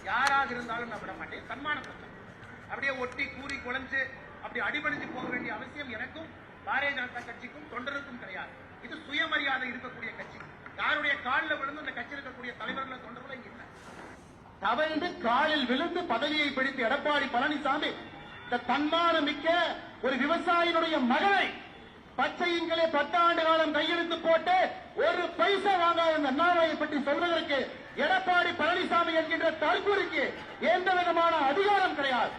யாராக இருந்தாலும் நான் விட மாட்டேன். தன்மான பிரச்சனை அப்படியே ஒட்டி கூறி குழஞ்சு அப்படி அடிபணிஞ்சு போக வேண்டிய அவசியம் எனக்கும் பாரதிய ஜனதா கட்சிக்கும் தொண்டருக்கும் கிடையாது. இது சுயமரியாதை இருக்கக்கூடிய கட்சி. யாருடைய காலில் விழுந்து இந்த கட்சி இருக்கக்கூடிய தலைவர்கள் தொண்டர்களும் இல்லை. தவழ்ந்து காலில் விழுந்து பதவியை பிடித்து எடப்பாடி பழனிசாமி இந்த தன்மான மிக்க ஒரு விவசாயினுடைய மகனை பச்சையின்களே 10 ஆண்டு காலம் கையெழுத்து போட்டு ஒரு பைசா வாங்காத இந்த அண்ணாமலையை பற்றி சொல்வதற்கு எடப்பாடி பழனிசாமி என்கின்ற தற்கூரிக்கு எந்த விதமான அதிகாரம் கிடையாது.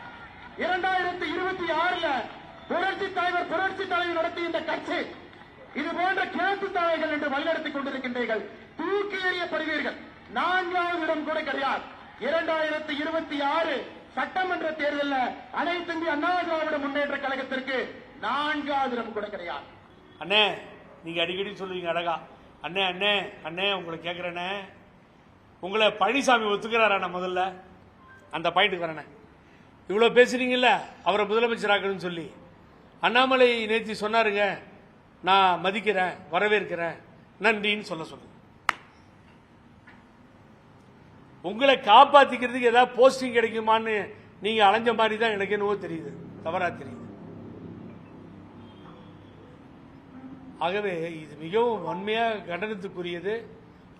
2026 புரட்சி தலைவர் நடத்திய இந்த கட்சி இது போன்ற கிழக்கு தலைவர்கள் என்று வழிநடத்திக் கொண்டிருக்கின்றீர்கள். தூக்கி எறியப்படுவீர்கள். 4வது இடம் கூட கிடையாது. 2026 சட்டமன்ற தேர்தலில் அனைத்து இந்திய அண்ணா திராவிட முன்னேற்ற கழகத்திற்கு 4வது இடம் கூட கிடையாது. அண்ணே, நீங்க அடிக்கடி சொல்லுவீங்க அழகா, அண்ணே அண்ணே அண்ணே உங்களை கேட்கிறேனே, உங்களை பழனிசாமி ஒத்துக்கிறாரா? முதல்ல அந்த பாயிண்ட்டுக்கு வரேன். இவ்வளவு பேசுறீங்கல்ல அவரை முதலமைச்சராக்கணும்னு சொல்லி. அண்ணாமலை நேற்று சொன்னாருங்க, நான் மதிக்கிறேன், வரவேற்கிறேன், நன்றின்னு சொல்லுங்க. உங்களை காப்பாத்திக்கிறதுக்கு ஏதாவது போஸ்டிங் கிடைக்குமான்னு நீங்க அலைஞ்ச மாதிரி தான் எனக்கு என்னவோ தெரியுது, தவறா தெரியுது. ஆகவே இது மிகவும் வன்மையாக கண்டனத்துக்குரியது.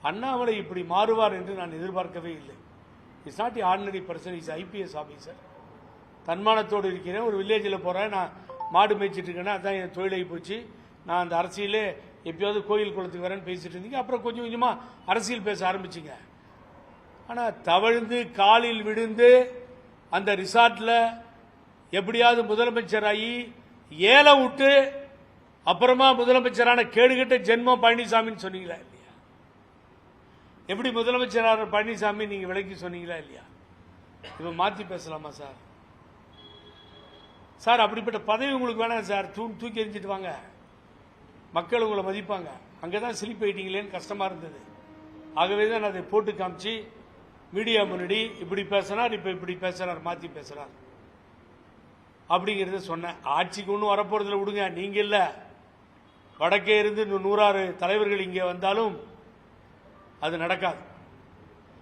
அண்ணாமலை இப்படி மாறுவார் என்று நான் எதிர்பார்க்கவே இல்லை. It's not ordinary person, is IPS officer. தன்மானத்தோடு இருக்கிறேன். ஒரு வில்லேஜில் போறேன், நான் மாடு மேய்ச்சிட்டு இருக்கேன்னா அதான் என் தொழிலாகி போச்சு. நான் அந்த அரசியலே எப்பயாவது கோயில் குளத்துக்கு வரேன்னு பேசிட்டு இருந்தீங்க. அப்புறம் கொஞ்சம் கொஞ்சமா அரசியல் பேச ஆரம்பிச்சிங்க. ஆனால் தவழ்ந்து காலில் விழுந்து அந்த ரிசார்ட்ல எப்படியாவது முதலமைச்சராகி ஏல விட்டு அப்புறமா முதலமைச்சரான கேடுகட்ட ஜென்மம் பழனிசாமின்னு சொன்னீங்களா இல்லையா? எப்படி முதலமைச்சரான பழனிசாமி நீங்க விலைக்கு சொன்னீங்களா இல்லையா? இப்ப மாத்தி பேசலாமா சார்? சார் அப்படிப்பட்ட பதவி உங்களுக்கு வேணாம் சார். தூக்கி எறிஞ்சிட்டு வாங்க, மக்கள் உங்களை மதிப்பாங்க. அங்கதான் ஸ்லிப் ஆயிட்டீங்களேன்னு கஷ்டமா இருந்தது. ஆகவே தான் நான் அதை போட்டு காமிச்சு மீடியா முன்னாடி இப்படி பேசினார், இப்ப இப்படி பேசுறார், மாத்தி பேசுறார் அப்படிங்கறத சொன்னேன். ஆட்சிக்கு ஒன்றும் வரப்போறதுல விடுங்க, நீங்க இல்ல. வடக்கே இருந்து 106 தலைவர்கள் இங்கே வந்தாலும் அது நடக்காது.